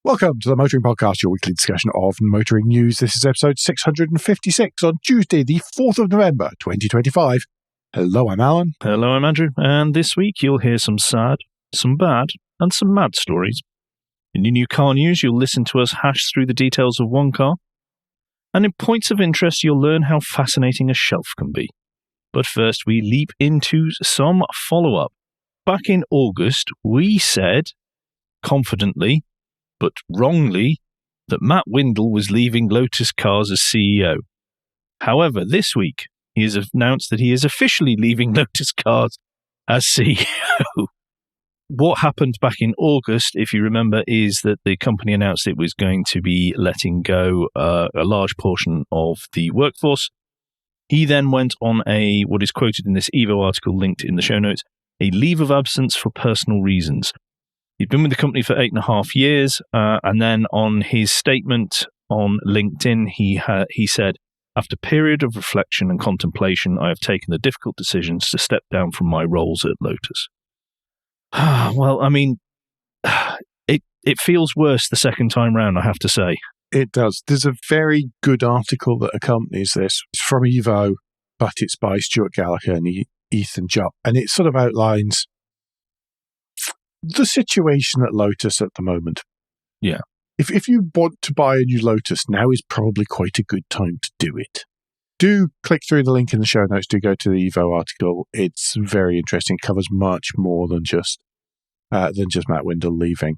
Welcome to the Motoring Podcast, your weekly discussion of motoring news. This is episode 656 on Tuesday, the 4th of November, 2025. Hello, I'm Alan. Hello, I'm Andrew. And this week you'll hear some sad, some bad, and some mad stories. In your new car news, you'll listen to us hash through the details of one car. And in points of interest, you'll learn how fascinating a shelf can be. But first, we leap into some follow-up. Back in August, we said, confidently, but wrongly, that Matt Windle was leaving Lotus Cars as CEO. However, this week, he has announced that he is officially leaving Lotus Cars as CEO. What happened back in August, if you remember, is that the company announced it was going to be letting go a large portion of the workforce. He then went on what is quoted in this Evo article linked in the show notes, a leave of absence for personal reasons. He'd been with the company for 8.5 years, and then on his statement on LinkedIn, he said, "After a period of reflection and contemplation, I have taken the difficult decisions to step down from my roles at Lotus." Well, I mean, it feels worse the second time round, I have to say. It does. There's a very good article that accompanies this. It's from Evo, but it's by Stuart Gallagher and Ethan Jupp, and it sort of outlines the situation at Lotus at the moment. Yeah. If you want to buy a new Lotus, now is probably quite a good time to do it. Do click through the link in the show notes. Do go to the Evo article. It's very interesting. It covers much more than just Matt Windle leaving,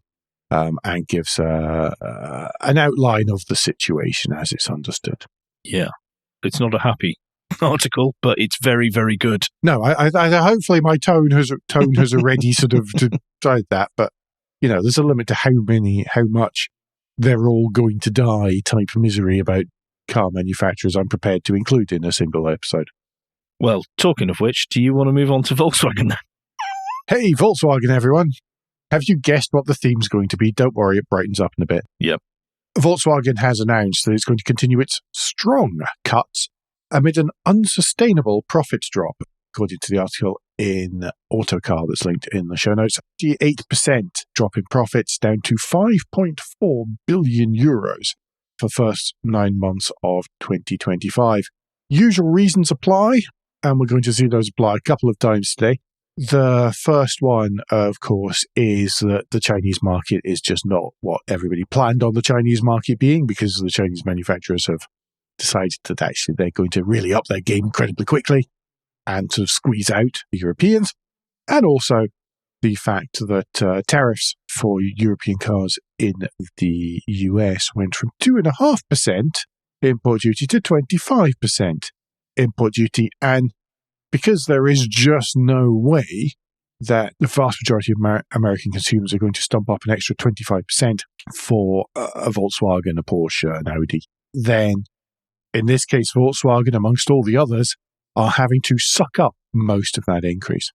and gives an outline of the situation as it's understood. Yeah. It's not a happy article, but it's very, very good. No, I hopefully my tone has already sort of tried that, but you know, there's a limit to how much they're all going to die type of misery about car manufacturers I'm prepared to include in a single episode. Well, talking of which, do you want to move on to Volkswagen then? Hey, Volkswagen, everyone. Have you guessed what the theme's going to be? Don't worry, it brightens up in a bit. Yep. Volkswagen has announced that it's going to continue its strong cuts amid an unsustainable profits drop, according to the article in Autocar that's linked in the show notes. 58% drop in profits, down to 5.4 billion euros for the first 9 months of 2025. Usual reasons apply, and we're going to see those apply a couple of times today. The first one, of course, is that the Chinese market is just not what everybody planned on the Chinese market being, because the Chinese manufacturers have decided that actually they're going to really up their game incredibly quickly and sort of squeeze out the Europeans. And also the fact that tariffs for European cars in the US went from 2.5% import duty to 25% import duty. And because there is just no way that the vast majority of American consumers are going to stump up an extra 25% for a Volkswagen, a Porsche, an Audi, then in this case, Volkswagen, amongst all the others, are having to suck up most of that increase.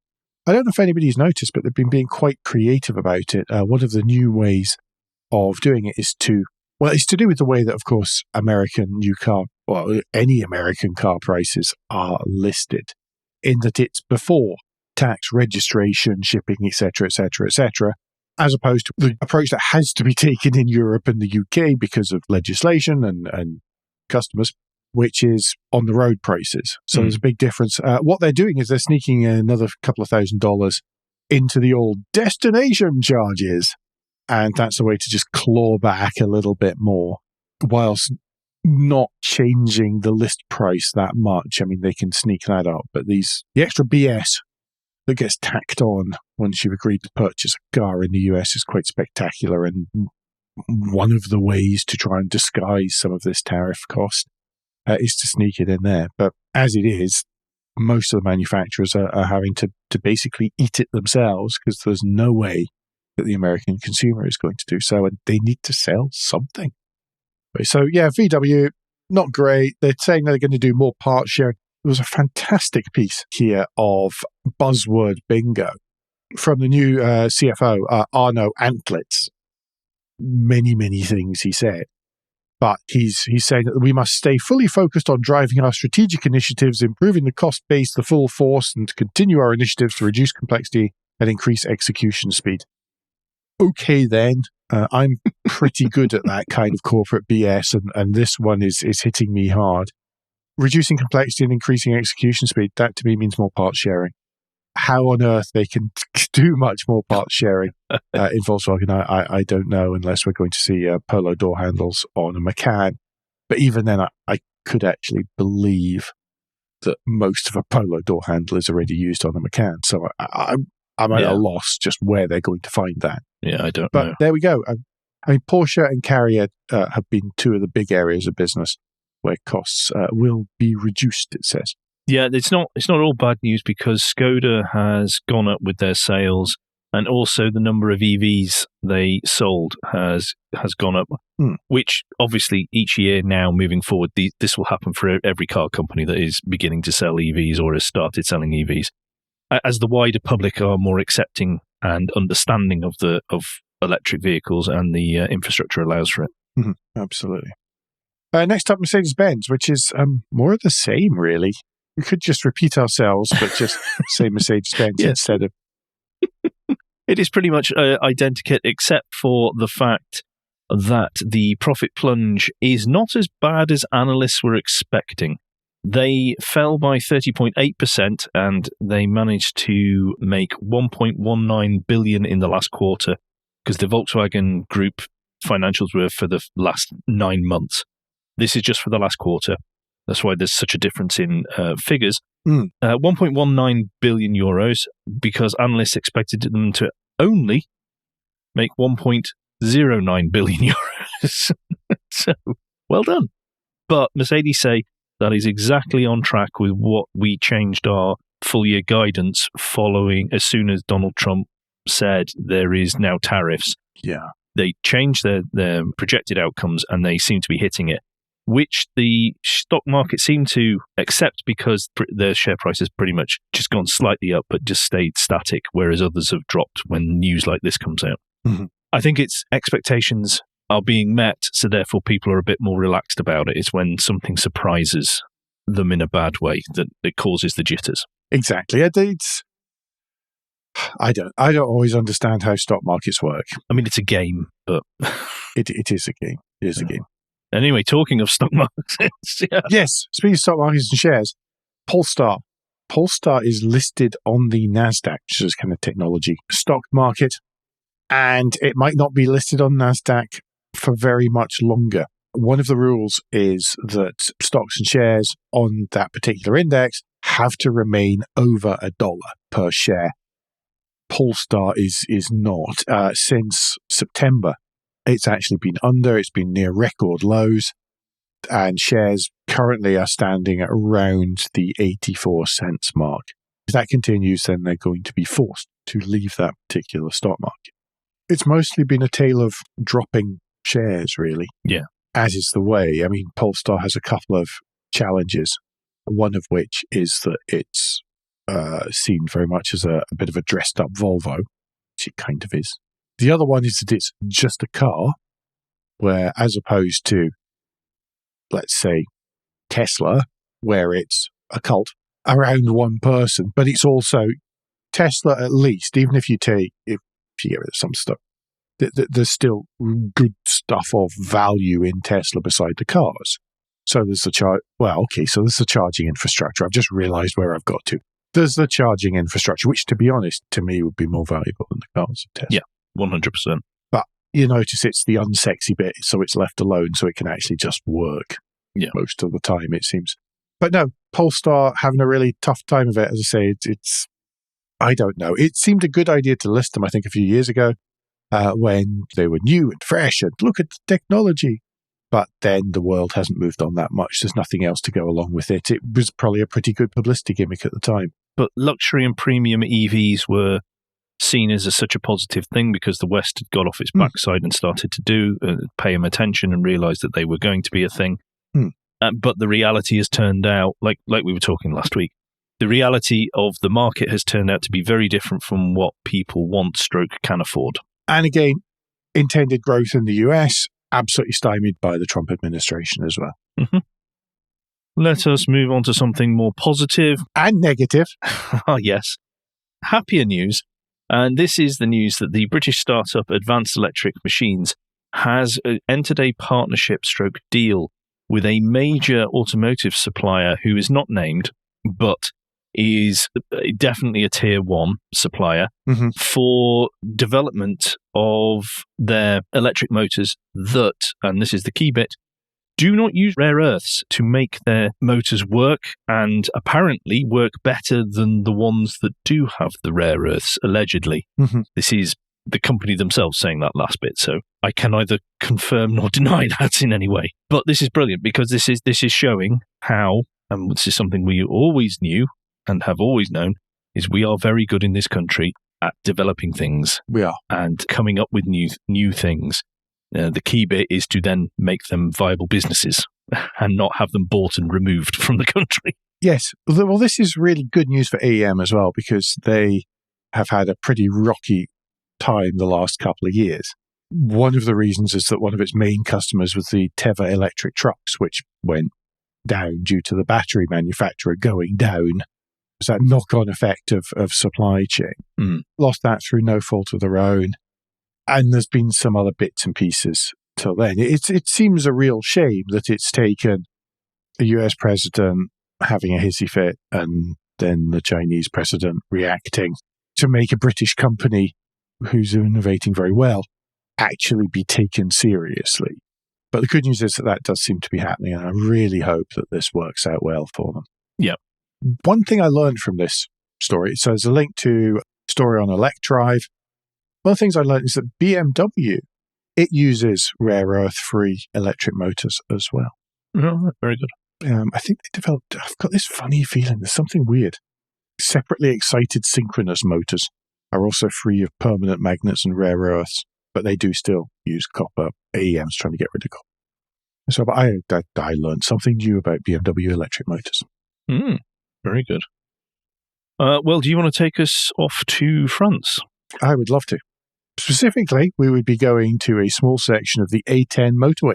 I don't know if anybody's noticed, but they've been being quite creative about it. One of the new ways of doing it is to do with the way that, of course, any American car prices are listed, in that it's before tax, registration, shipping, etc., etc., etc., as opposed to the approach that has to be taken in Europe and the UK because of legislation and customers, which is on the road prices. So there's a big difference. What they're doing is they're sneaking another couple of $1,000s into the old destination charges. And that's a way to just claw back a little bit more whilst not changing the list price that much. I mean, they can sneak that up, but the extra BS that gets tacked on once you've agreed to purchase a car in the US is quite spectacular. And one of the ways to try and disguise some of this tariff cost is to sneak it in there. But as it is, most of the manufacturers are having to basically eat it themselves, because there's no way that the American consumer is going to do so, and they need to sell something. So yeah, VW, not great. They're saying they're going to do more part sharing. There was a fantastic piece here of buzzword bingo from the new CFO, Arno Antlitz. Many things he said. But he's saying that we must stay fully focused on driving our strategic initiatives, improving the cost base, the full force, and to continue our initiatives to reduce complexity and increase execution speed. Okay, then. I'm pretty good at that kind of corporate BS, and this one is hitting me hard. Reducing complexity and increasing execution speed, that to me means more part sharing. How on earth they can do much more part sharing in Volkswagen, I don't know, unless we're going to see Polo door handles on a Macan. But even then, I could actually believe that most of a Polo door handle is already used on a Macan. So I'm at a loss just where they're going to find that. Yeah, I don't know. But there we go. I mean, Porsche and Carrier have been two of the big areas of business where costs will be reduced, it says. Yeah, it's not all bad news, because Skoda has gone up with their sales, and also the number of EVs they sold has gone up, which obviously each year now moving forward, this will happen for every car company that is beginning to sell EVs or has started selling EVs. As the wider public are more accepting and understanding of electric vehicles, and the infrastructure allows for it. Mm-hmm. Absolutely. Next up, Mercedes-Benz, which is more of the same, really. We could just repeat ourselves, but just say Mercedes-Benz instead of... It is pretty much identical, except for the fact that the profit plunge is not as bad as analysts were expecting. They fell by 30.8%, and they managed to make 1.19 billion in the last quarter, because the Volkswagen Group financials were for the last 9 months. This is just for the last quarter. That's why there's such a difference in figures. 1.19 billion euros, because analysts expected them to only make 1.09 billion euros. So, well done. But Mercedes say that is exactly on track with what we changed our full year guidance following as soon as Donald Trump said there is now tariffs. Yeah. They changed their projected outcomes, and they seem to be hitting it, which the stock market seemed to accept, because their share price has pretty much just gone slightly up but just stayed static, whereas others have dropped when news like this comes out. Mm-hmm. I think its expectations are being met, so therefore people are a bit more relaxed about it. It's when something surprises them in a bad way that it causes the jitters. Exactly. I don't always understand how stock markets work. I mean, it's a game, but... It is a game. It is a game. Anyway, talking of stock markets... Yes, speaking of stock markets and shares, Polestar. Polestar is listed on the NASDAQ, which is kind of technology stock market, and it might not be listed on NASDAQ for very much longer. One of the rules is that stocks and shares on that particular index have to remain over $1 per share. Polestar is not. Since September, it's actually been under. It's been near record lows, and shares currently are standing at around the 84 cents mark. If that continues, then they're going to be forced to leave that particular stock market. It's mostly been a tale of dropping shares, really. Yeah. As is the way. I mean, Polestar has a couple of challenges, one of which is that it's seen very much as a bit of a dressed-up Volvo, which it kind of is. The other one is that it's just a car, where as opposed to, let's say, Tesla, where it's a cult around one person, but it's also Tesla, at least, even if you get rid of some stuff, there's still good stuff of value in Tesla beside the cars. So there's the so there's the charging infrastructure. I've just realized where I've got to. There's the charging infrastructure, which, to be honest, to me would be more valuable than the cars of Tesla. Yeah, 100%. But you notice it's the unsexy bit, so it's left alone, so it can actually just work most of the time, it seems. But no, Polestar having a really tough time of it. As I say, it's I don't know. It seemed a good idea to list them, I think, a few years ago when they were new and fresh and look at the technology. But then the world hasn't moved on that much. There's nothing else to go along with it. It was probably a pretty good publicity gimmick at the time. But luxury and premium EVs were seen as such a positive thing because the West had got off its backside and started to pay them attention and realised that they were going to be a thing. But the reality has turned out, like we were talking last week, the reality of the market has turned out to be very different from what people want / can afford. And again, intended growth in the US, absolutely stymied by the Trump administration as well. Mm-hmm. Let us move on to something more positive. And negative. Yes. Happier news. And this is the news that the British startup Advanced Electric Machines has entered a partnership stroke deal with a major automotive supplier who is not named, but is definitely a tier 1 supplier for development of their electric motors that, and this is the key bit, do not use rare earths to make their motors work, and apparently work better than the ones that do have the rare earths, allegedly. This is the company themselves saying that last bit, so I can neither confirm nor deny that in any way. But this is brilliant, because this is showing how, and this is something we always knew and have always known, is we are very good in this country at developing things. We are. And coming up with new things. The key bit is to then make them viable businesses and not have them bought and removed from the country. Yes. Well, this is really good news for AEM as well, because they have had a pretty rocky time the last couple of years. One of the reasons is that one of its main customers was the Teva electric trucks, which went down due to the battery manufacturer going down. It's that knock-on effect of supply chain. Lost that through no fault of their own. And there's been some other bits and pieces till then. It seems a real shame that it's taken a US president having a hissy fit and then the Chinese president reacting to make a British company who's innovating very well actually be taken seriously. But the good news is that does seem to be happening, and I really hope that this works out well for them. Yeah. One thing I learned from this story, so there's a link to a story on Electrive. One of the things I learned is that BMW, it uses rare earth-free electric motors as well. Oh, very good. I think they developed, I've got this funny feeling, there's something weird. Separately excited synchronous motors are also free of permanent magnets and rare earths, but they do still use copper. AEM's trying to get rid of copper. So but I learned something new about BMW electric motors. Very good. Well, do you want to take us off to France? I would love to. Specifically, we would be going to a small section of the A10 motorway,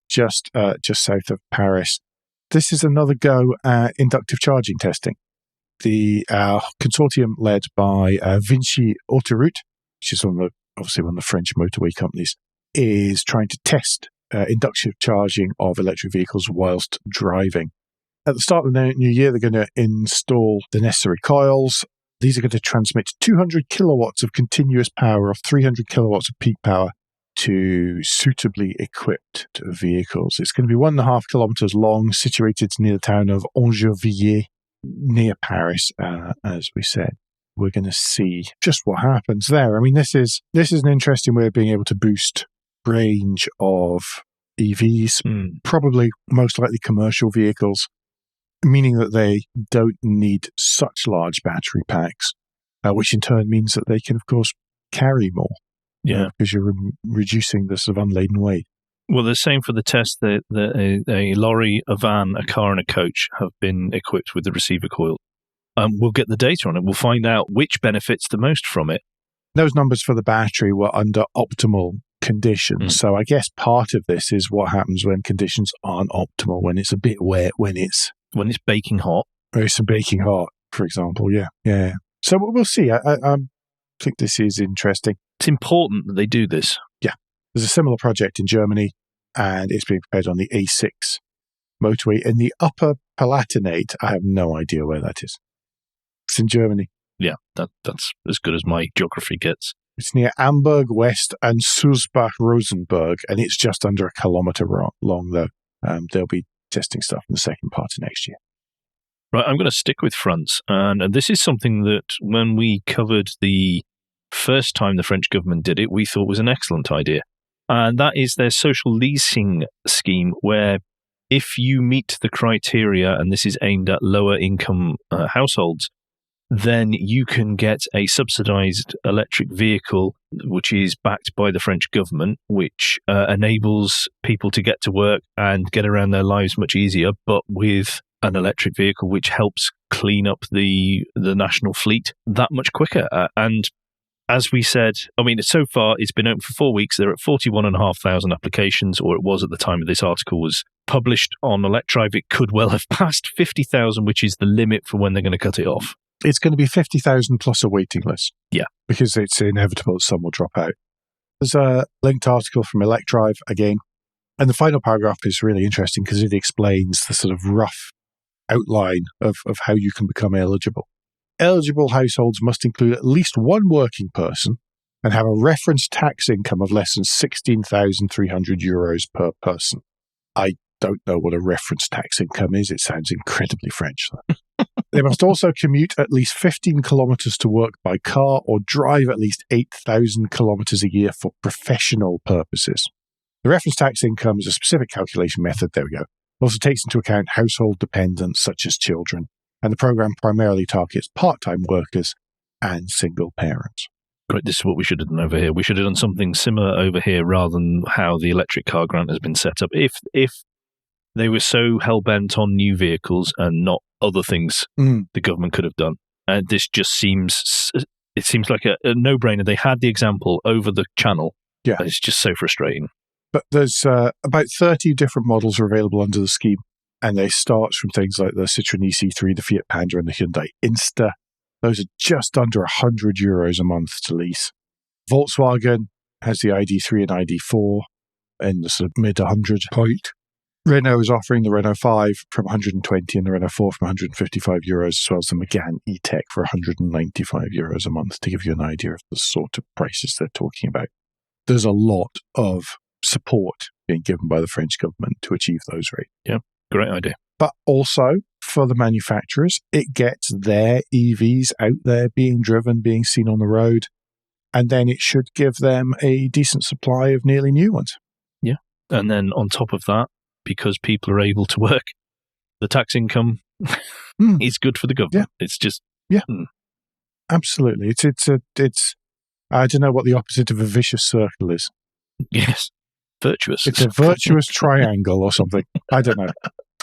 just south of Paris. This is another go at inductive charging testing. The consortium led by Vinci Autoroute, which is obviously one of the French motorway companies, is trying to test inductive charging of electric vehicles whilst driving. At the start of the new year, they're going to install the necessary coils. These are going to transmit 200 kilowatts of continuous power of 300 kilowatts of peak power to suitably equipped vehicles. It's going to be 1.5 kilometers long, situated near the town of Angervilliers, near Paris, as we said. We're going to see just what happens there. I mean, this is an interesting way of being able to boost range of EVs, probably most likely commercial vehicles, meaning that they don't need such large battery packs, which in turn means that they can, of course, carry more. Yeah. Because you're reducing the sort of unladen weight. Well, the same for the test that a lorry, a van, a car and a coach have been equipped with the receiver coil. We'll get the data on it. We'll find out which benefits the most from it. Those numbers for the battery were under optimal conditions. So I guess part of this is what happens when conditions aren't optimal, when it's a bit wet, when it's baking hot. Or it's baking hot, for example. Yeah. So we'll see. I think this is interesting. It's important that they do this. Yeah. There's a similar project in Germany, and it's being prepared on the A6 motorway in the Upper Palatinate. I have no idea where that is. It's in Germany. Yeah, that's as good as my geography gets. It's near Amberg West and Sulzbach-Rosenberg, and it's just under 1 kilometer long, though. They'll be testing stuff in the second part of next year. Right, I'm going to stick with France. And this is something that when we covered the first time the French government did it, we thought was an excellent idea. And that is their social leasing scheme, where if you meet the criteria, and this is aimed at lower income households, then you can get a subsidized electric vehicle, which is backed by the French government, which enables people to get to work and get around their lives much easier, but with an electric vehicle which helps clean up the national fleet that much quicker. And as we said, I mean, so far it's been open for 4 weeks. They're at 41,500 applications, or it was at the time of this article was published on Electrive. It could well have passed 50,000, which is the limit for when they're going to cut it off. It's going to be 50,000 plus a waiting list. Yeah. Because it's inevitable that some will drop out. There's a linked article from Electrive again. And the final paragraph is really interesting because it explains the sort of rough outline of how you can become eligible. Eligible households must include at least one working person and have a reference tax income of less than 16,300 euros per person. I don't know what a reference tax income is. It sounds incredibly French. They must also commute at least 15 kilometers to work by car or drive at least 8,000 kilometers a year for professional purposes. The reference tax income is a specific calculation method. There we go. It also takes into account household dependents such as children, and the program primarily targets part-time workers and single parents. Great, this is what we should have done over here. We should have done something similar over here rather than how the electric car grant has been set up. If they were so hell-bent on new vehicles and not other things the government could have done, this just seems like a no-brainer. They had the example over the channel. Yeah. It's just so frustrating. But there's about 30 different models are available under the scheme, and they start from things like the Citroën EC3, the Fiat Panda, and the Hyundai Insta. Those are just under €100 a month to lease. Volkswagen has the ID3 and ID4 in the sort of mid-100 point. Renault is offering the Renault 5 from 120 and the Renault 4 from €155, as well as the Megane E-Tech for €195 a month, to give you an idea of the sort of prices they're talking about. There's a lot of support being given by the French government to achieve those rates. Yeah, great idea. But also, for the manufacturers, it gets their EVs out there being driven, being seen on the road, and then it should give them a decent supply of nearly new ones. Yeah, and then on top of that, because people are able to work, the tax income is good for the government. Yeah. It's just... Yeah, absolutely. It's I don't know what the opposite of a vicious circle is. Yes, virtuous. It's a virtuous triangle or something. I don't know.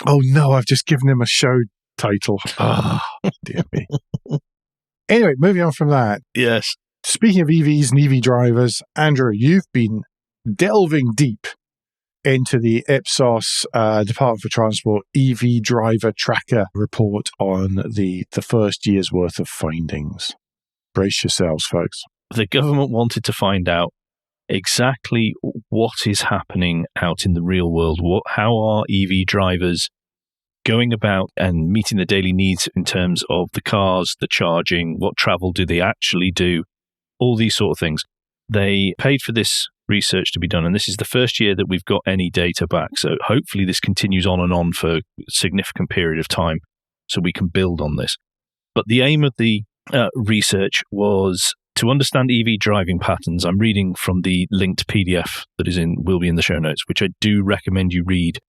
Oh no, I've just given him a show title. Ah, dear me. Anyway, moving on from that. Yes. Speaking of EVs and EV drivers, Andrew, you've been delving deep into the Ipsos Department for Transport EV Driver Tracker report on the first year's worth of findings. Brace yourselves, folks. The government wanted to find out exactly what is happening out in the real world. How are EV drivers going about and meeting the daily needs in terms of the cars, the charging, what travel do they actually do, all these sort of things. They paid for this research to be done, and this is the first year that we've got any data back. So hopefully this continues on and on for a significant period of time so we can build on this. But the aim of the research was to understand EV driving patterns. I'm reading from the linked PDF that will be in the show notes, which I do recommend you read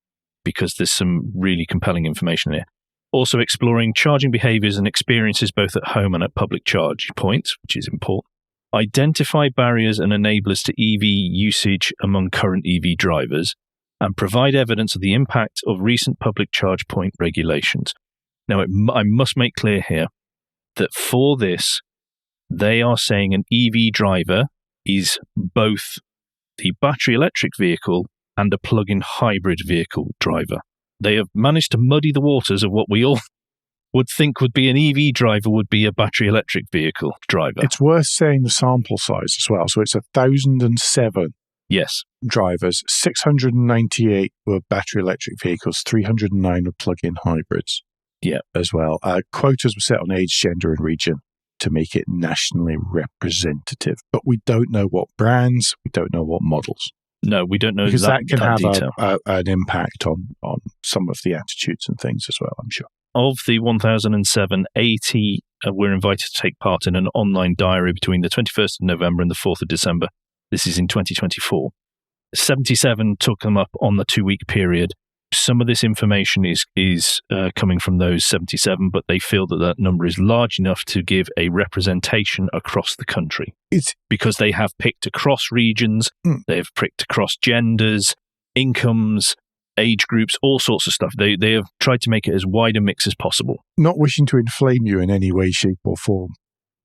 because there's some really compelling information here. Also exploring charging behaviors and experiences both at home and at public charge points, which is important. Identify barriers and enablers to EV usage among current EV drivers, and provide evidence of the impact of recent public charge point regulations. Now, I must make clear here that for this, they are saying an EV driver is both the battery electric vehicle and a plug-in hybrid vehicle driver. They have managed to muddy the waters of what we all would think would be an EV driver would be a battery electric vehicle driver. It's worth saying the sample size as well. So it's 1,007 drivers, 698 were battery electric vehicles, 309 were plug-in hybrids as well. Quotas were set on age, gender and region to make it nationally representative. But we don't know what brands, we don't know what models. No, we don't know because that can have detail. An impact on some of the attitudes and things as well, I'm sure. Of the 1,007, 80 were invited to take part in an online diary between the 21st of November and the 4th of December. This is in 2024. 77 took them up on the 2-week period. Some of this information is coming from those 77, but they feel that number is large enough to give a representation across the country. It's because they have picked across regions, they have picked across genders, incomes, age groups, all sorts of stuff. They have tried to make it as wide a mix as possible. Not wishing to inflame you in any way, shape or form,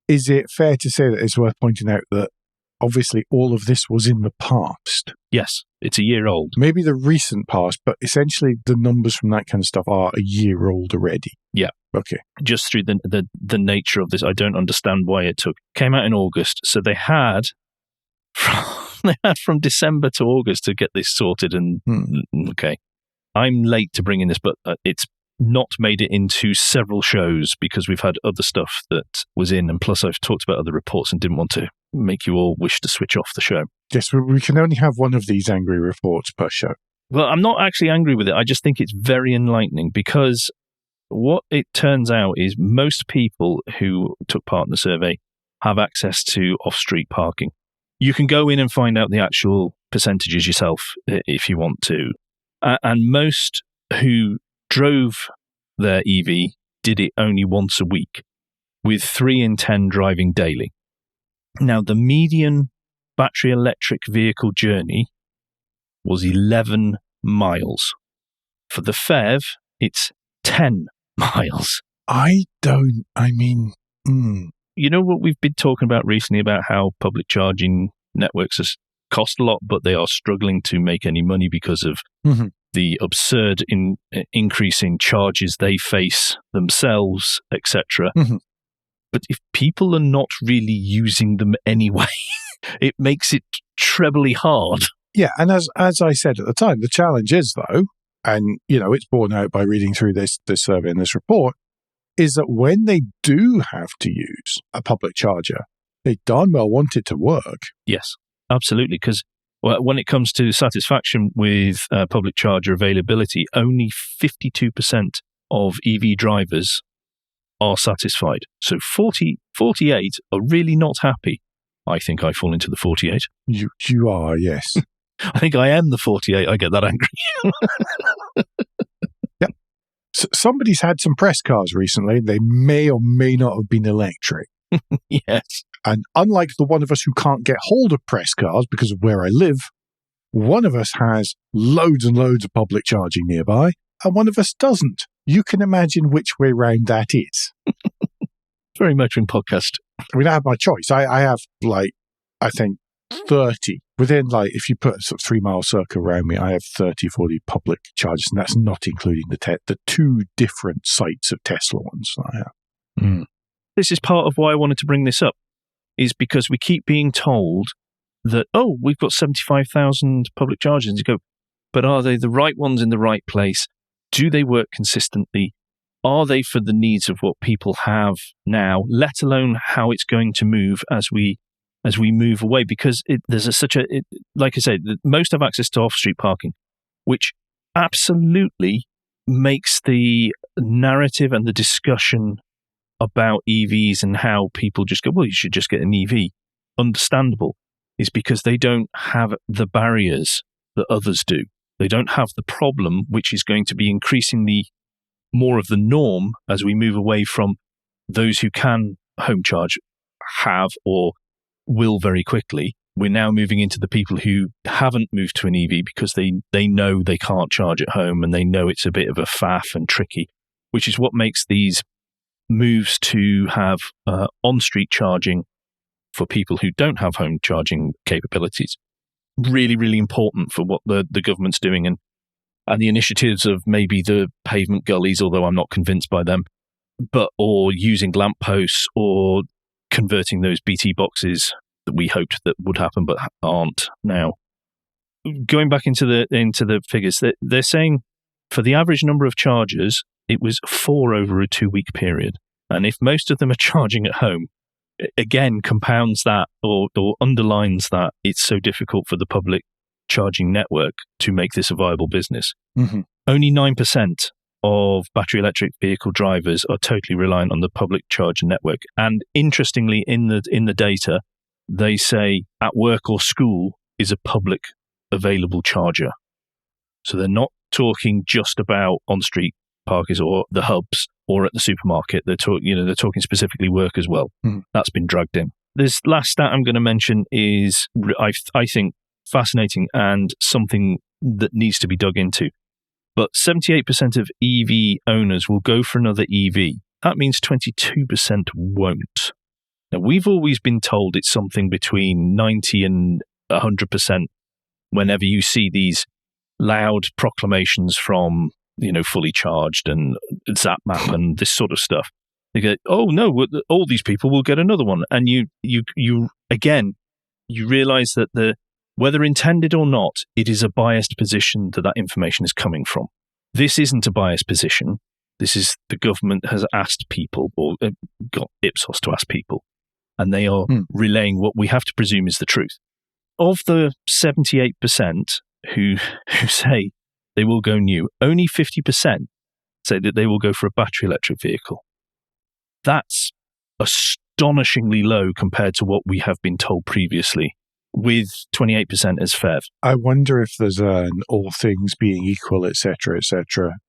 is it fair to say that it's worth pointing out that obviously all of this was in the past? Yes, it's a year old. Maybe the recent past, but essentially the numbers from that kind of stuff are a year old already. Yeah. Okay. Just through the nature of this, I don't understand why it came out in August. So they had, they had from December to August to get this sorted. And okay, I'm late to bring in this, but it's not made it into several shows because we've had other stuff that was in, and plus I've talked about other reports and didn't want to make you all wish to switch off the show. Yes, we can only have one of these angry reports per show. Well, I'm not actually angry with it. I just think it's very enlightening because what it turns out is most people who took part in the survey have access to off-street parking. You can go in and find out the actual percentages yourself if you want to. And most who drove their EV did it only once a week, with 3 in 10 driving daily. Now, the median battery electric vehicle journey was 11 miles. For the PHEV, it's 10 miles. You know what we've been talking about recently about how public charging networks cost a lot, but they are struggling to make any money because of the absurd increase in charges they face themselves, etc. But if people are not really using them anyway, it makes it trebly hard. Yeah, and as I said at the time, the challenge is, though, and it's borne out by reading through this survey and this report, is that when they do have to use a public charger, they darn well want it to work. Yes, absolutely, because when it comes to satisfaction with public charger availability, only 52% of EV drivers are satisfied. So 48 are really not happy. I think I fall into the 48. You are, yes. I think I am the 48. I get that angry. Yep. So somebody's had some press cars recently. They may or may not have been electric. Yes. And unlike the one of us who can't get hold of press cars because of where I live, one of us has loads and loads of public charging nearby, and one of us doesn't. You can imagine which way round that is. Very motoring podcast. I mean, I have my choice. I have, I think 30. Within, if you put a sort of 3 mile circle around me, I have 30, 40 public chargers, and that's not including the 2 different sites of Tesla ones that I have. This is part of why I wanted to bring this up, is because we keep being told that, we've got 75,000 public chargers. You go, but are they the right ones in the right place? Do they work consistently? Are they for the needs of what people have now, let alone how it's going to move as we move away? Because like I said, most have access to off-street parking, which absolutely makes the narrative and the discussion about EVs and how people just go, well, you should just get an EV, understandable, is because they don't have the barriers that others do. They don't have the problem, which is going to be increasingly more of the norm as we move away from those who can home charge have or will very quickly. We're now moving into the people who haven't moved to an EV because they know they can't charge at home and they know it's a bit of a faff and tricky, which is what makes these moves to have on-street charging for people who don't have home charging capabilities really, really important for what the government's doing and the initiatives of maybe the pavement gullies, although I'm not convinced by them, or using lampposts or converting those BT boxes that we hoped that would happen but aren't now. Going back into the figures, they're saying for the average number of chargers, it was 4 over a 2-week period. And if most of them are charging at home, again, compounds that or underlines that it's so difficult for the public charging network to make this a viable business. Only 9% of battery electric vehicle drivers are totally reliant on the public charging network. And interestingly, in the data, they say at work or school is a public available charger. So they're not talking just about on-street parkers or the hubs or at the supermarket. They're talking specifically work as well. That's been dragged in. This last stat I'm going to mention is, I think, fascinating and something that needs to be dug into. But 78% of EV owners will go for another EV. That means 22% won't. Now, we've always been told it's something between 90 and 100% whenever you see these loud proclamations from, Fully Charged and ZapMap and this sort of stuff. They go, oh no, all these people will get another one. And you realize that the Whether intended or not, it is a biased position that information is coming from. This isn't a biased position. This is the government has asked people, or got Ipsos to ask people, and they are relaying what we have to presume is the truth. Of the 78% who say they will go new, only 50% say that they will go for a battery electric vehicle. That's astonishingly low compared to what we have been told previously, with 28% as FEV. I wonder if there's an all things being equal, etc.,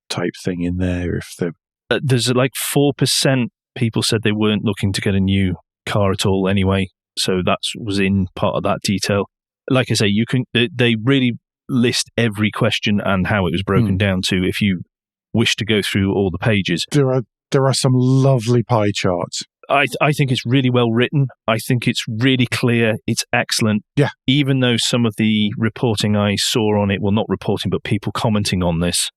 type thing in there. If there's like 4% people said they weren't looking to get a new car at all anyway, so that was in part of that detail. Like I say, they really list every question and how it was broken down to, if you wish to go through all the pages. There are some lovely pie charts. I think it's really well written. I think it's really clear. It's excellent. Yeah. Even though some of the reporting I saw on it, well, not reporting, but people commenting on this,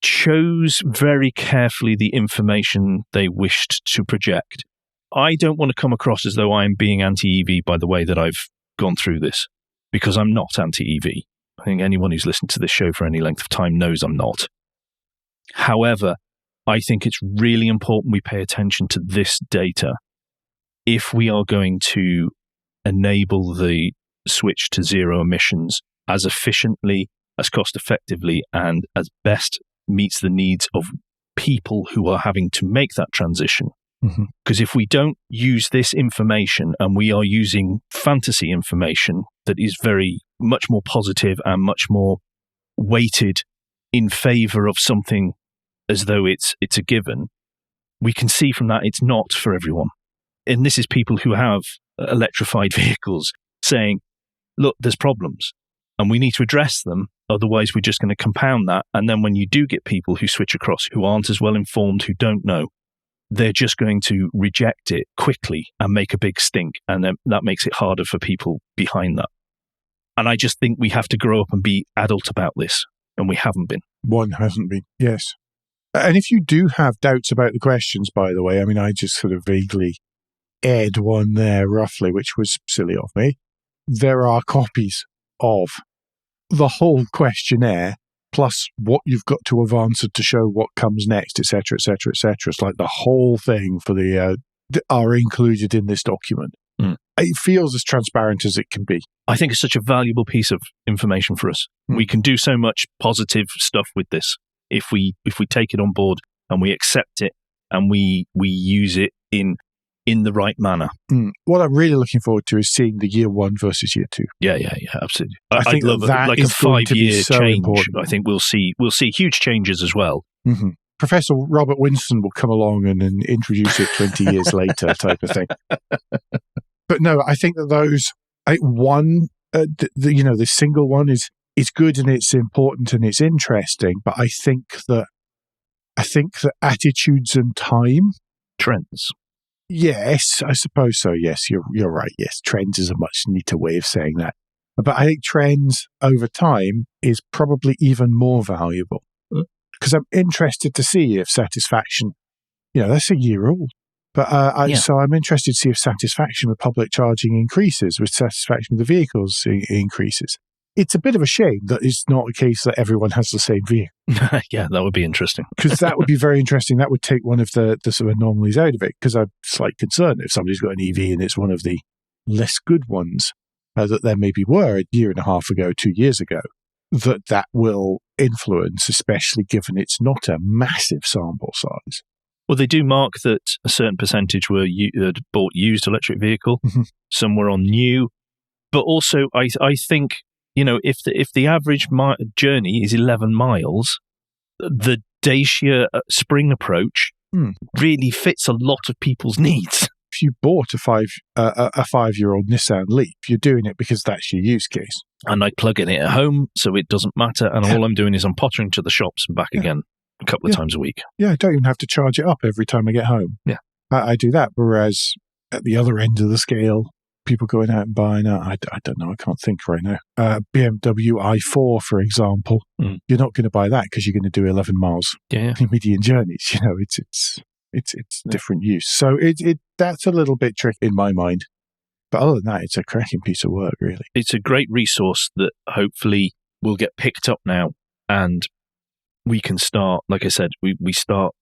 chose very carefully the information they wished to project. I don't want to come across as though I'm being anti-EV by the way that I've gone through this, because I'm not anti-EV. I think anyone who's listened to this show for any length of time knows I'm not. However, I think it's really important we pay attention to this data if we are going to enable the switch to zero emissions as efficiently, as cost effectively, and as best meets the needs of people who are having to make that transition. Because if we don't use this information and we are using fantasy information that is very much more positive and much more weighted in favor of something as though it's a given, we can see from that it's not for everyone. And this is people who have electrified vehicles saying, look, there's problems and we need to address them. Otherwise, we're just going to compound that. And then when you do get people who switch across, who aren't as well informed, who don't know, they're just going to reject it quickly and make a big stink. And then that makes it harder for people behind that. And I just think we have to grow up and be adult about this. And we haven't been. One hasn't been, yes. And if you do have doubts about the questions, by the way, I mean, I just sort of vaguely aired one there roughly, which was silly of me. There are copies of the whole questionnaire, plus what you've got to have answered to show what comes next, etc., etc., etc. It's like the whole thing for the are included in this document. It feels as transparent as it can be. I think it's such a valuable piece of information for us. We can do so much positive stuff with this if we take it on board and we accept it and we use it in the right manner. What I'm really looking forward to is seeing the year 1 versus year 2. Yeah, absolutely. I think love that like is a 5-year so change. important. I think we'll see huge changes as well. Professor Robert Winston will come along and introduce it 20 years later, type of thing. But no, I think that those the single one is good and it's important and it's interesting. But I think that attitudes and time, trends. Yes, I suppose so. Yes, you're right. Yes, trends is a much neater way of saying that. But I think trends over time is probably even more valuable because I'm interested to see if satisfaction, that's a year old. But so I'm interested to see if satisfaction with public charging increases, with satisfaction with the vehicles increases. It's a bit of a shame that it's not a case that everyone has the same vehicle. Yeah, that would be interesting. Because that would be very interesting. That would take one of the sort of anomalies out of it. Because I'm slightly concerned if somebody's got an EV and it's one of the less good ones that there maybe were a year and a half ago, 2 years ago, that will influence, especially given it's not a massive sample size. Well, they do mark that a certain percentage were bought used electric vehicle. Some were on new. But also, I think, if the average journey is 11 miles, the Dacia Spring approach really fits a lot of people's needs. If you bought a 5-year-old Nissan Leaf, you're doing it because that's your use case. And I plug in it at home, so it doesn't matter. And all I'm doing is I'm pottering to the shops and back again a couple of times a week. Yeah, I don't even have to charge it up every time I get home. Yeah. I do that. Whereas at the other end of the scale, people going out and buying, I don't know, I can't think right now. BMW i4, for example, you're not going to buy that because you're going to do 11 miles median journeys. It's different use. So that's a little bit tricky in my mind. But other than that, it's a cracking piece of work, really. It's a great resource that hopefully will get picked up now, and we can start, like I said, we start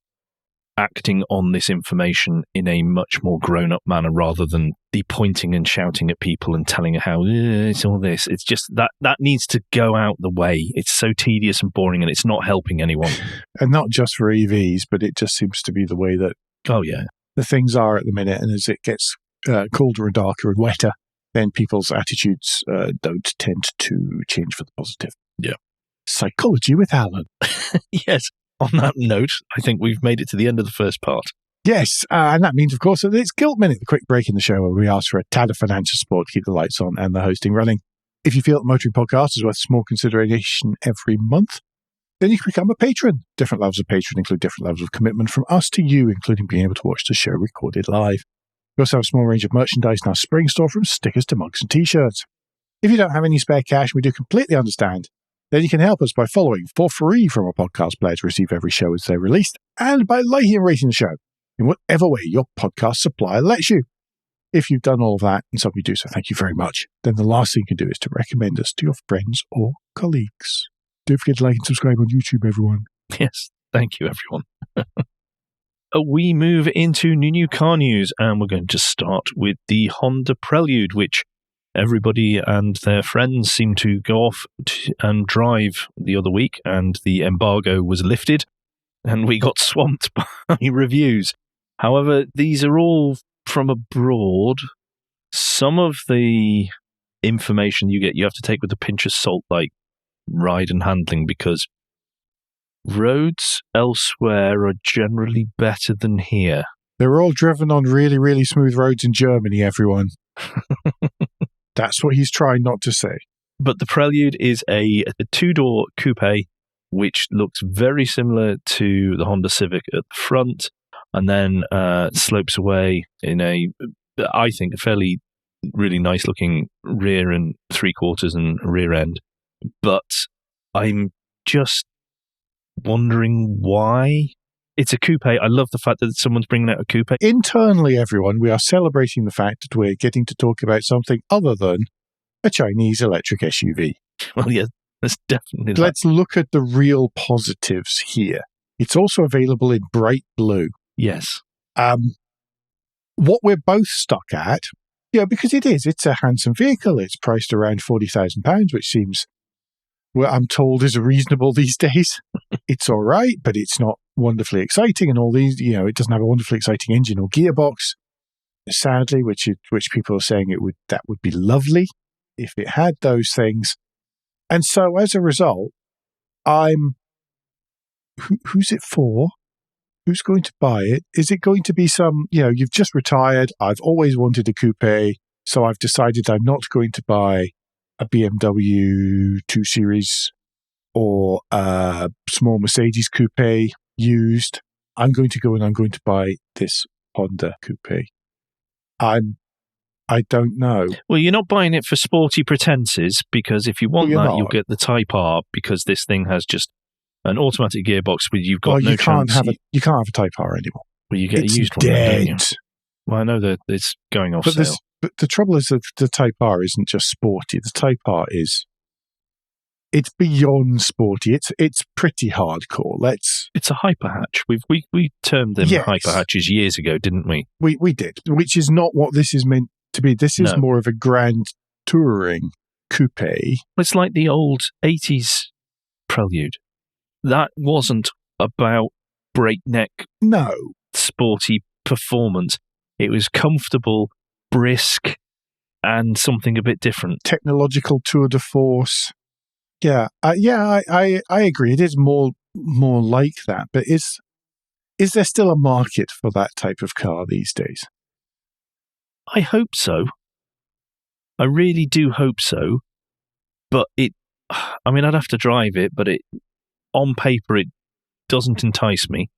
acting on this information in a much more grown-up manner rather than the pointing and shouting at people and telling how it's all this. It's just that needs to go out the way. It's so tedious and boring, and it's not helping anyone. And not just for EVs, but it just seems to be the way that the things are at the minute. And as it gets colder and darker and wetter, then people's attitudes don't tend to change for the positive. Yeah. Psychology with Alan. Yes. On that note, I think we've made it to the end of the first part. Yes, and that means, of course, that it's Guilt Minute, the quick break in the show where we ask for a tad of financial support to keep the lights on and the hosting running. If you feel that Motoring Podcast is worth small consideration every month, then you can become a patron. Different levels of patron include different levels of commitment from us to you, including being able to watch the show recorded live. We also have a small range of merchandise in our spring store, from stickers to mugs and t-shirts. If you don't have any spare cash, we do completely understand. Then you can help us by following for free from our podcast player to receive every show as they're released, and by liking and rating the show in whatever way your podcast supplier lets you. If you've done all of that, and some of you do so, thank you very much, then the last thing you can do is to recommend us to your friends or colleagues. Don't forget to like and subscribe on YouTube, everyone. Yes, thank you, everyone. We move into new car news, and we're going to start with the Honda Prelude, which everybody and their friends seemed to go off and drive the other week, and the embargo was lifted, and we got swamped by reviews. However, these are all from abroad. Some of the information you get, you have to take with a pinch of salt, like ride and handling, because roads elsewhere are generally better than here. They're all driven on really, really smooth roads in Germany, everyone. That's what he's trying not to say. But the Prelude is a two-door coupe, which looks very similar to the Honda Civic at the front, and then slopes away in I think, a fairly really nice-looking rear and three-quarters and rear end. But I'm just wondering why. It's a coupe. I love the fact that someone's bringing out a coupe. Internally, everyone, we are celebrating the fact that we're getting to talk about something other than a Chinese electric SUV. Well, yeah, that's definitely Let's look at the real positives here. It's also available in bright blue. Yes. What we're both stuck at, because it's a handsome vehicle. It's priced around £40,000, which seems, well, I'm told, is reasonable these days. It's all right, but it's not wonderfully exciting, and all these, it doesn't have a wonderfully exciting engine or gearbox, sadly, which people are saying that would be lovely if it had those things. And so as a result, who's it for? Who's going to buy it? Is it going to be some, you've just retired, I've always wanted a coupe, so I've decided I'm not going to buy a BMW 2 Series or a small Mercedes coupe used. I'm going to go and I'm going to buy this Honda coupe. I don't know. Well, you're not buying it for sporty pretenses, because if you want you'll get the Type R, because this thing has just an automatic gearbox where you've got no chance. You can't have a Type R anymore. Well, you get it's a used dead. one, don't you? Well, I know that it's going off sale. But the trouble is that the Type R isn't just sporty. The Type R it's beyond sporty. It's pretty hardcore. It's a hyper hatch. We termed them hyper hatches years ago, didn't we? We did, which is not what this is meant to be. This is more of a grand touring coupe. It's like the old 80s Prelude. That wasn't about breakneck, sporty performance. It was comfortable, brisk, and something a bit different. Technological tour de force. Yeah, I agree. It is more like that. But is there still a market for that type of car these days? I hope so. I really do hope so. But I'd have to drive it, but on paper it doesn't entice me.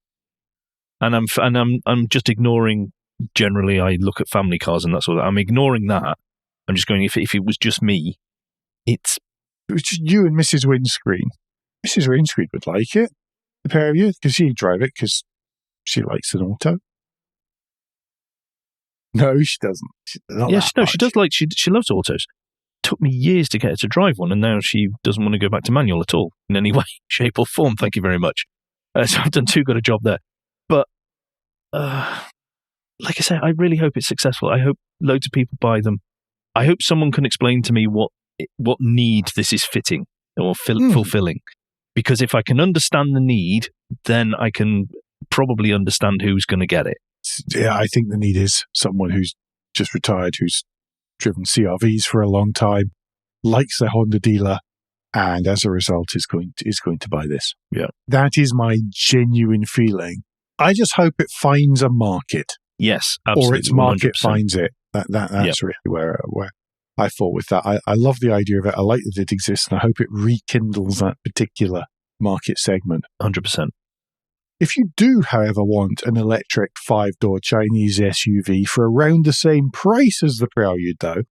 And I'm just ignoring. Generally, I look at family cars and that sort of. I'm ignoring that. I'm just going. If it was just me, It was just you and Mrs. Windscreen. Mrs. Windscreen would like it, the pair of you, because she'd drive it because she likes an auto. No, she doesn't. She does. Like she loves autos. Took me years to get her to drive one, and now she doesn't want to go back to manual at all in any way, shape, or form. Thank you very much. So I've done too good a job there. But like I say, I really hope it's successful. I hope loads of people buy them. I hope someone can explain to me what need this is fitting or fulfilling. Because if I can understand the need, then I can probably understand who's going to get it. Yeah, I think the need is someone who's just retired, who's driven CRVs for a long time, likes the Honda dealer, and as a result is going to buy this. Yeah, that is my genuine feeling. I just hope it finds a market. Yes, absolutely. Or its market 100%. finds it. That's really where I thought with that. I love the idea of it. I like that it exists, and I hope it rekindles that particular market segment. 100%. If you do, however, want an electric 5-door Chinese SUV for around the same price as the Prelude, though,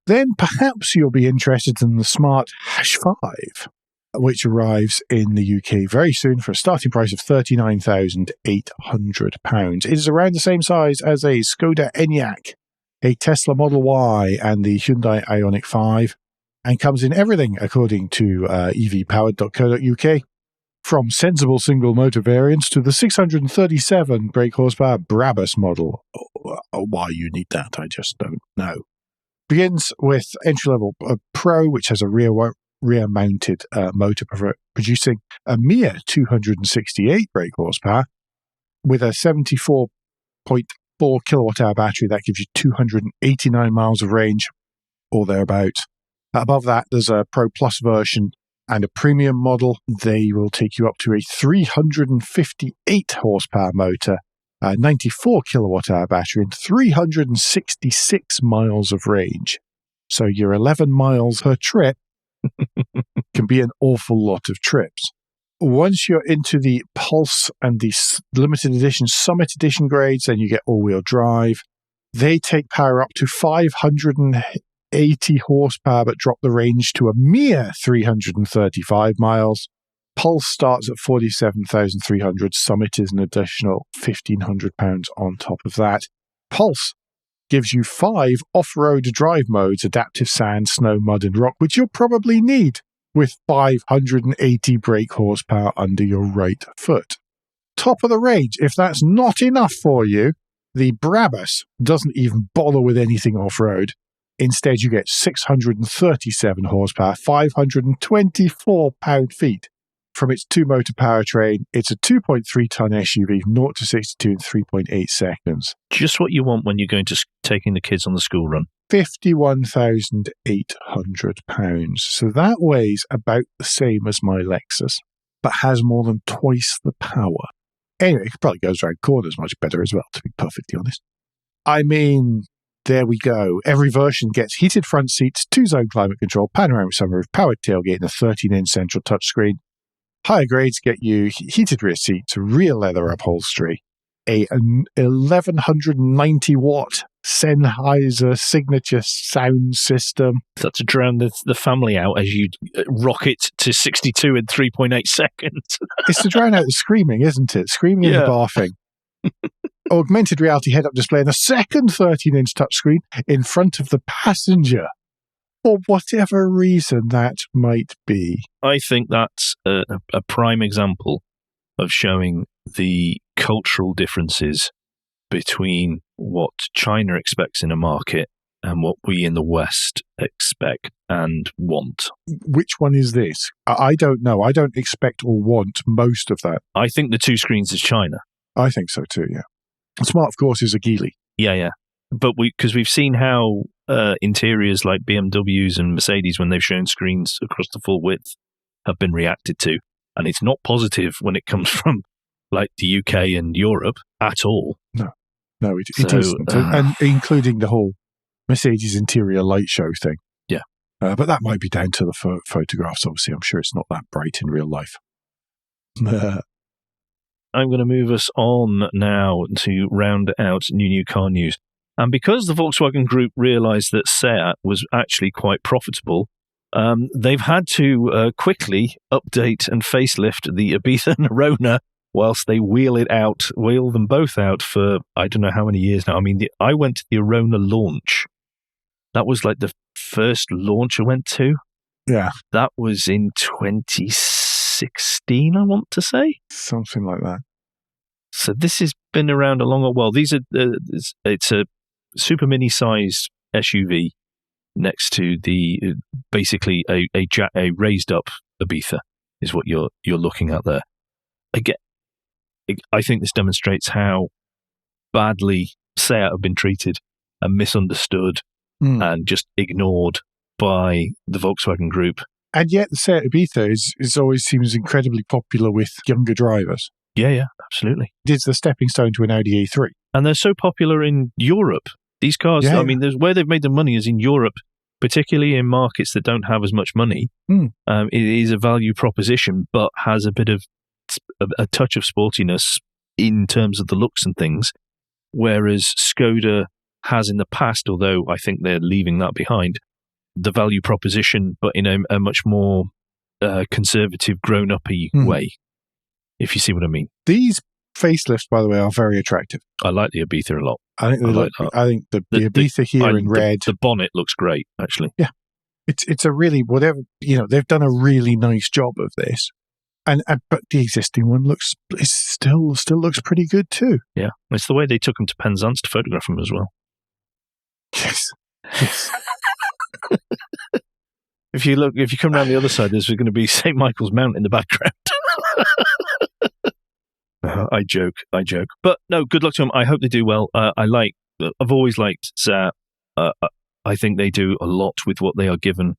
then perhaps you'll be interested in the smart Hash 5, which arrives in the UK very soon for a starting price of £39,800. It is around the same size as a Skoda Enyaq, a Tesla Model Y, and the Hyundai Ioniq 5, and comes in everything according to evpowered.co.uk. From sensible single-motor variants to the 637 brake horsepower Brabus model. Why you need that, I just don't know. Begins with entry-level Pro, which has a rear-mounted motor producing a mere 268 brake horsepower with a 74.4 kilowatt-hour battery. That gives you 289 miles of range or thereabouts. Above that, there's a Pro Plus version and a premium model. They will take you up to a 358 horsepower motor, 94 kilowatt-hour battery, and 366 miles of range. So your 11 miles per trip can be an awful lot of trips. Once you're into the Pulse and the limited edition, Summit edition grades, then you get all-wheel drive. They take power up to 580 horsepower, but drop the range to a mere 335 miles. Pulse starts at 47,300. Summit is an additional £1,500 on top of that. Pulse gives you 5 off-road drive modes: adaptive sand, snow, mud, and rock, which you'll probably need with 580 brake horsepower under your right foot. Top of the range, if that's not enough for you, the Brabus doesn't even bother with anything off-road. Instead, you get 637 horsepower, 524 pound-feet. From its 2-motor powertrain, it's a 2.3-ton SUV, 0 to 62 in 3.8 seconds. Just what you want when you're going to taking the kids on the school run. £51,800. So that weighs about the same as my Lexus, but has more than twice the power. Anyway, it probably goes around corners much better as well, to be perfectly honest. I mean, there we go. Every version gets heated front seats, 2-zone climate control, panoramic sunroof, powered tailgate, and a 13-inch central touchscreen. Higher grades get you heated rear seats, rear leather upholstery, a 1190-watt Sennheiser signature sound system. That's to drown the family out as you rocket to 62 in 3.8 seconds. It's to drown out the screaming, isn't it? Screaming and the barfing. Augmented reality head-up display and a second 13-inch touchscreen in front of the passenger. For whatever reason that might be. I think that's a prime example of showing the cultural differences between what China expects in a market and what we in the West expect and want. Which one is this? I don't know. I don't expect or want most of that. I think the 2 screens is China. I think so too, yeah. Smart, of course, is a Geely. Yeah. But because we've seen how interiors like BMWs and Mercedes, when they've shown screens across the full width, have been reacted to. And it's not positive when it comes from like the UK and Europe at all. No, it isn't. And including the whole Mercedes interior light show thing. Yeah. But that might be down to the photographs. Obviously, I'm sure it's not that bright in real life. I'm going to move us on now to round out new car news. And because the Volkswagen Group realised that Seat was actually quite profitable, they've had to quickly update and facelift the Ibiza Nerona whilst they wheel them both out for I don't know how many years now. I mean, I went to the Arona launch. That was like the first launch I went to. Yeah. That was in 2016, I want to say. Something like that. So this has been around a long while. These are it's a super mini-sized SUV next to the basically a raised up Ibiza is what you're looking at there. Again, I think this demonstrates how badly Seat have been treated and misunderstood and just ignored by the Volkswagen Group. And yet the Seat Ibiza is always seems incredibly popular with younger drivers. Yeah, absolutely. It's the stepping stone to an Audi A3. And they're so popular in Europe. These cars, I mean, where they've made the money is in Europe, particularly in markets that don't have as much money. It is a value proposition, but has a bit of a touch of sportiness in terms of the looks and things, whereas Skoda has in the past, although I think they're leaving that behind, the value proposition, but in a much more conservative, grown-up-y way, if you see what I mean. These facelifts, by the way, are very attractive. I like the Ibiza a lot. I think the Ibiza here in red. The bonnet looks great, actually. Yeah. It's a really, they've done a really nice job of this. But the existing one still looks pretty good too. Yeah. It's the way they took him to Penzance to photograph him as well. Yes. If you come around the other side, there's going to be St. Michael's Mount in the background. I joke. But no, good luck to them. I hope they do well. I've always liked Seat. I think they do a lot with what they are given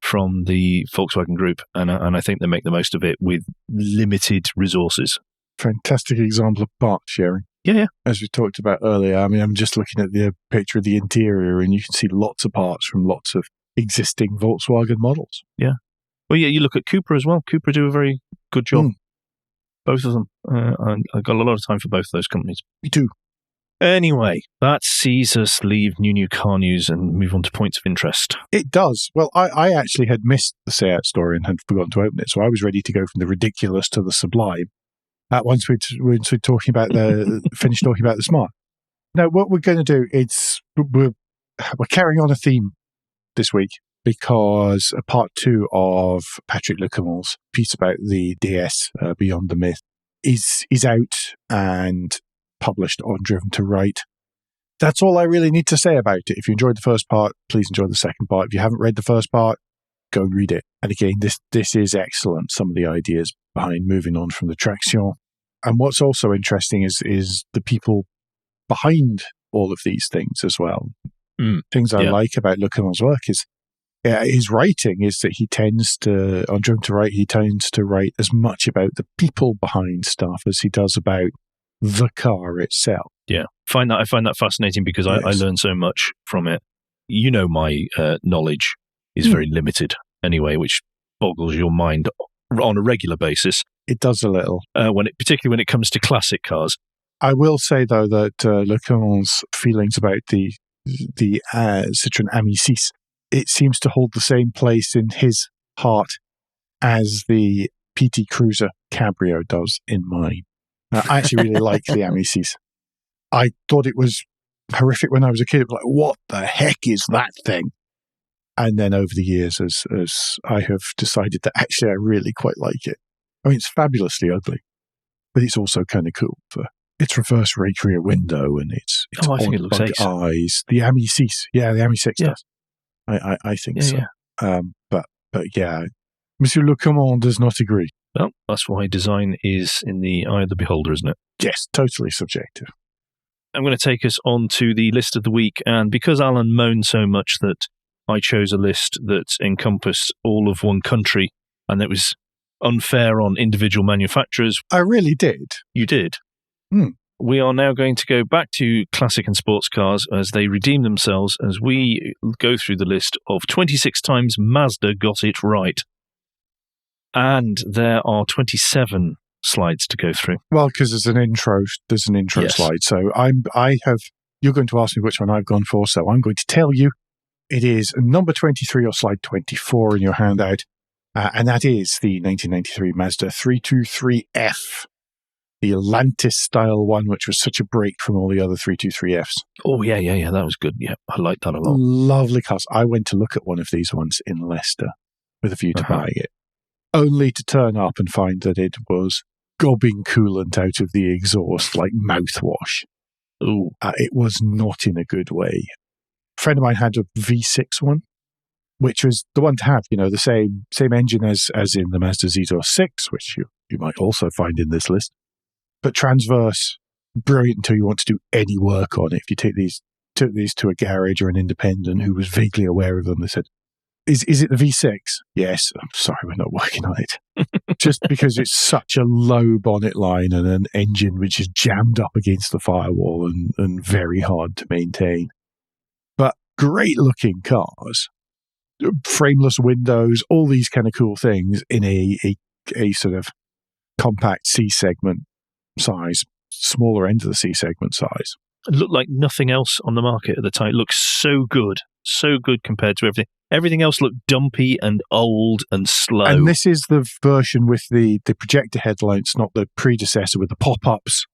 from the Volkswagen Group, and I think they make the most of it with limited resources. Fantastic example of part sharing. Yeah. As we talked about earlier, I mean, I'm just looking at the picture of the interior, and you can see lots of parts from lots of existing Volkswagen models. Yeah. Well, yeah, you look at Cupra as well. Cupra do a very good job. Both of them. I've got a lot of time for both of those companies. Me too. Anyway, that sees us leave new car news and move on to points of interest. It does. Well, I actually had missed the Seat story and had forgotten to open it, so I was ready to go from the ridiculous to the sublime. Once we're talking about finished talking about the Smart. Now, what we're going to do is we're carrying on a theme this week because part 2 of Patrick Lecamont's piece about the DS Beyond the Myth is out and published on Driven to Write. That's all I really need to say about it. If you enjoyed the first part, please enjoy the second part. If you haven't read the first part, go and read it. And again, this is excellent. Some of the ideas behind moving on from the traction. And what's also interesting is the people behind all of these things as well. Things I like about Lecamont's work is his writing is that he tends to, on Driven to Write, he tends to write as much about the people behind stuff as he does about the car itself. Yeah, I find that fascinating because I learn so much from it. My knowledge is very limited anyway, which boggles your mind on a regular basis. It does a little. Particularly when it comes to classic cars. I will say, though, that Lecamont's feelings about the Citroën Ami 6, it seems to hold the same place in his heart as the PT Cruiser Cabrio does in mine. I actually really like the Ami 6. I thought it was horrific when I was a kid. It was like, what the heck is that thing? And then over the years, as I have decided that actually I really quite like it. I mean, it's fabulously ugly, but it's also kind of cool for its reverse rear window and its I think it looks ace. Eyes. The Ami 6, the Ami 6 does. I think so. Yeah. But yeah, Monsieur Lecomont does not agree. Well, that's why design is in the eye of the beholder, isn't it? Yes, totally subjective. I'm going to take us on to the list of the week, and because Alan moaned so much that I chose a list that encompassed all of one country, and it was unfair on individual manufacturers. I really did. You did. We are now going to go back to classic and sports cars as they redeem themselves as we go through the list of 26 times Mazda got it right. And there are 27 slides to go through. Well, because there's an intro slide. So you're going to ask me which one I've gone for. So I'm going to tell you it is number 23 or slide 24 in your handout. And that is the 1993 Mazda 323F. the Atlantis-style one, which was such a break from all the other 323Fs. Oh, yeah. That was good. Yeah, I liked that a lot. Lovely cars. I went to look at one of these ones in Leicester with a view to buying it, only to turn up and find that it was gobbing coolant out of the exhaust like mouthwash. Ooh. It was not in a good way. A friend of mine had a V6 one, which was the one to have, the same engine as in the Mazda Z-Dor 6, which you might also find in this list. But transverse, brilliant until you want to do any work on it. If you took these to a garage or an independent who was vaguely aware of them, they said, Is it the V6? Yes. I'm sorry, we're not working on it. Just because it's such a low bonnet line and an engine which is jammed up against the firewall and very hard to maintain. But great looking cars, frameless windows, all these kind of cool things in a sort of compact C segment size, smaller end of the C segment size. It looked like nothing else on the market at the time. It looked so good compared to everything. Everything else looked dumpy and old and slow. And this is the version with the projector headlights, not the predecessor with the pop-ups.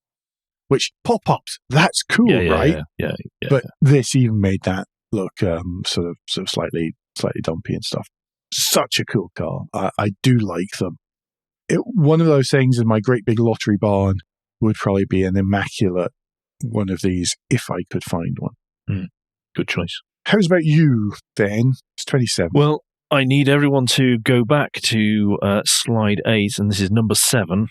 Which, pop-ups, that's cool, right? Yeah. But this even made that look sort of slightly dumpy and stuff. Such a cool car. I do like them. One of those things in my great big lottery barn would probably be an immaculate one of these if I could find one. Good choice. How's about you, then? It's 27. Well, I need everyone to go back to slide 8, and this is number 7.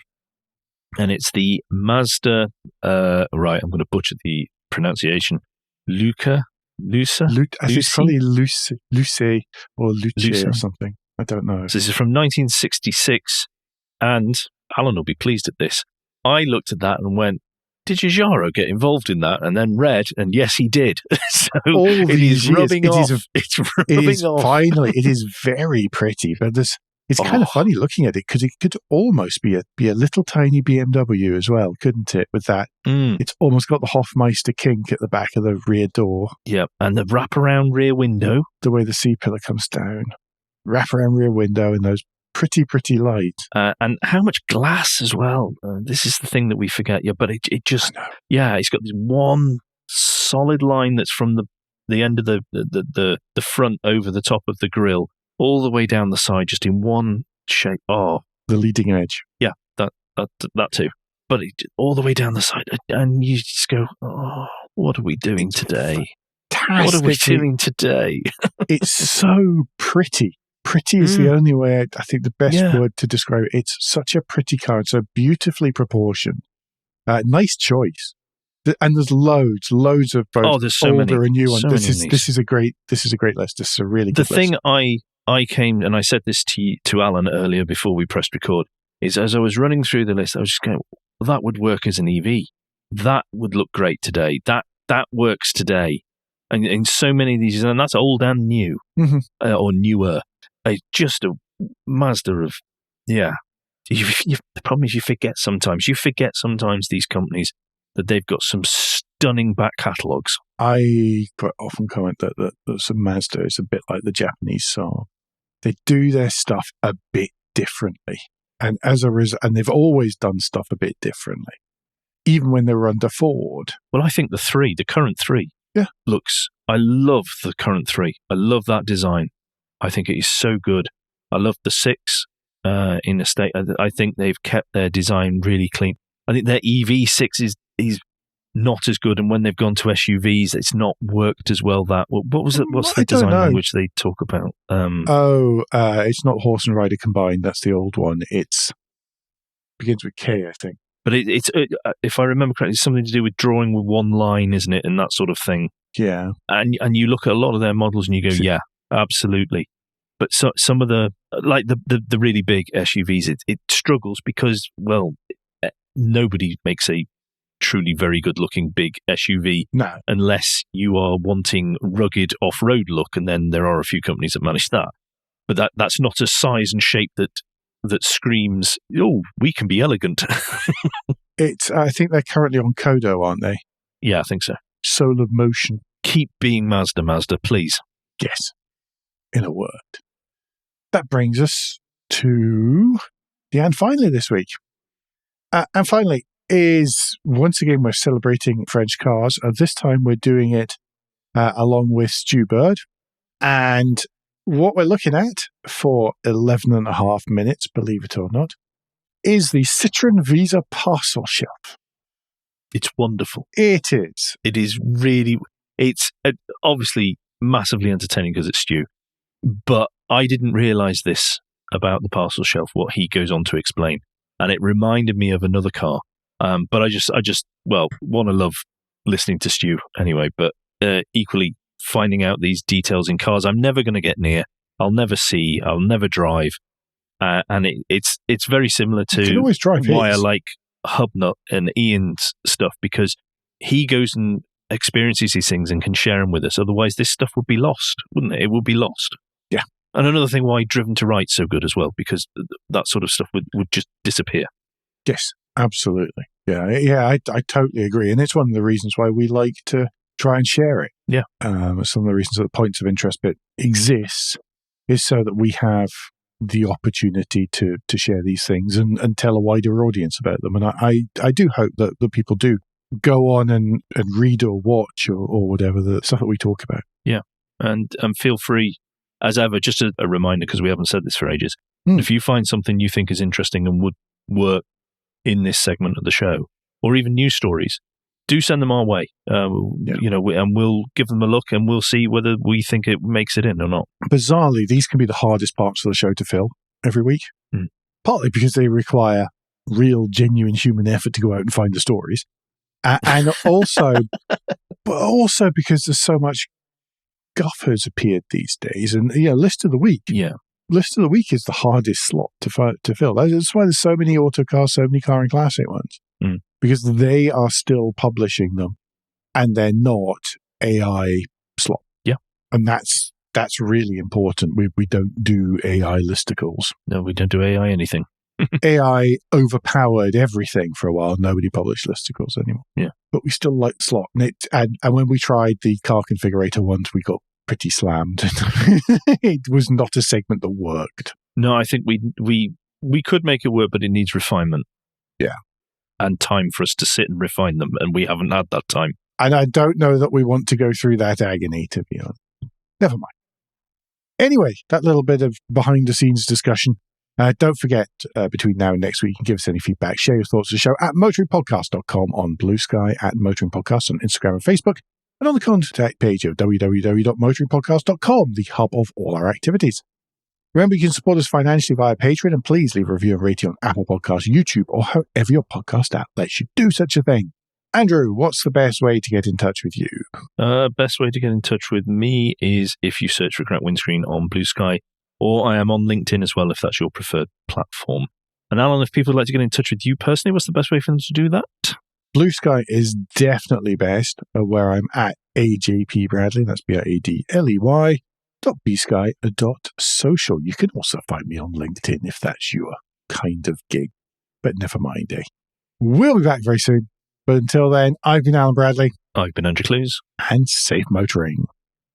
And it's the Mazda, I'm going to butcher the pronunciation, Luca? I think it's probably Luce or Luce or something. I don't know. So this is from 1966, and Alan will be pleased at this. I looked at that and went, did Giugiaro get involved in that? And then read, and yes, he did. So it is rubbing off. It's rubbing off. Finally, it is very pretty, but it's kind of funny looking at it because it could almost be a little tiny BMW as well, couldn't it? With that, It's almost got the Hofmeister kink at the back of the rear door. Yep, and the wraparound rear window. The way the C-pillar comes down. Wraparound rear window and those pretty lights. And how much glass as well. This is the thing that we forget. Yeah, but it just, it's got this one solid line that's from the end of the front over the top of the grille, all the way down the side, just in one shape. Oh, the leading edge. Yeah, that too. But all the way down the side, and you just go, oh, what are we doing today? What are we doing today? It's so pretty. Pretty is the only way, I think, the best word to describe it. It's such a pretty car. It's so beautifully proportioned. Nice choice. And there's loads of both older and new ones. This is a great list. This is a really good list. The thing I came, and I said this to Alan earlier before we pressed record, is as I was running through the list, I was just going, well, that would work as an EV. That would look great today. That works today. And in so many of these, and that's old and new, or newer. Just a Mazda of, the problem is you forget sometimes these companies that they've got some stunning back catalogues. I quite often comment that some Mazda is a bit like the Japanese Saab. They do their stuff a bit differently. And as a result, and they've always done stuff a bit differently, even when they were under Ford. Well, I think the current 3, looks, I love the current 3. I love that design. I think it is so good. I love the 6 in the state. I think they've kept their design really clean. I think their EV6 is not as good, and when they've gone to SUVs, it's not worked as well. What's the design language they talk about? It's not horse and rider combined. That's the old one. It's begins with K, I think. But it's if I remember correctly, it's something to do with drawing with one line, isn't it? And that sort of thing. Yeah. And you look at a lot of their models and you go, yeah, absolutely. But some of the really big SUVs, it struggles because, well, nobody makes a truly very good looking big SUV unless you are wanting rugged off-road look, and then there are a few companies that manage that. But that's not a size and shape that screams, oh, we can be elegant. I think they're currently on Kodo, aren't they? Yeah, I think so. Solar Motion. Keep being Mazda, please. Yes. In a word. That brings us to the and finally this week. And finally, is, once again, we're celebrating French cars. This time we're doing it along with Stu Bird. And what we're looking at for 11 and a half minutes, believe it or not, is the Citroën Visa parcel shelf. It's wonderful. It is. It is really, it's obviously massively entertaining because it's Stu. But I didn't realise this about the parcel shelf, what he goes on to explain. And it reminded me of another car. But I just, want to love listening to Stu anyway, but equally finding out these details in cars I'm never going to get near, I'll never see, I'll never drive. And it's very similar to you can always drive why his. I like Hubnut and Ian's stuff, because he goes and experiences these things and can share them with us. Otherwise, this stuff would be lost, wouldn't it? It would be lost. Yeah. And another thing why Driven to Right's so good as well, because that sort of stuff would just disappear. Yes, absolutely. Yeah, I totally agree. And it's one of the reasons why we like to try and share it. Yeah. Some of the reasons that the Points of Interest bit exists is so that we have the opportunity to share these things and tell a wider audience about them. And I do hope that people do go on and read or watch or whatever the stuff that we talk about. Yeah. And feel free, as ever, just a reminder, because we haven't said this for ages, if you find something you think is interesting and would work in this segment of the show, or even news stories, do send them our way. And we'll give them a look and we'll see whether we think it makes it in or not. Bizarrely, these can be the hardest parts of the show to fill every week, partly because they require real, genuine human effort to go out and find the stories, and also, but also because there's so much guff has appeared these days. And list of the week. Yeah. List of the week is the hardest slot to fill. That's why there's so many autocars, so many car and classic ones, because they are still publishing them, and they're not AI slot. Yeah, and that's really important. We don't do AI listicles. No, we don't do AI anything. AI overpowered everything for a while. Nobody published listicles anymore. Yeah, but we still like slot. And when we tried the car configurator ones, we got pretty slammed. It was not a segment that worked. No, I think we could make it work, but it needs refinement. Yeah. And time for us to sit and refine them, and we haven't had that time. And I don't know that we want to go through that agony, to be honest. Never mind. Anyway, that little bit of behind-the-scenes discussion. Don't forget, between now and next week, you can give us any feedback. Share your thoughts on the show at motoringpodcast.com on Blue Sky, at Motoring Podcast on Instagram and Facebook, and on the contact page of www.motoringpodcast.com, the hub of all our activities. Remember, you can support us financially via Patreon, and please leave a review and rating on Apple Podcasts, YouTube, or however your podcast app lets you do such a thing. Andrew, what's the best way to get in touch with you? Best way to get in touch with me is if you search for Cracked Windscreen on Blue Sky, or I am on LinkedIn as well, if that's your preferred platform. And Alan, if people would like to get in touch with you personally, what's the best way for them to do that? Blue Sky is definitely best, where I'm at AJP Bradley, that's BRADLEY, .bsky.social. You can also find me on LinkedIn if that's your kind of gig, but never mind, eh? We'll be back very soon, but until then, I've been Alan Bradley. I've been Andrew Clues. And safe motoring.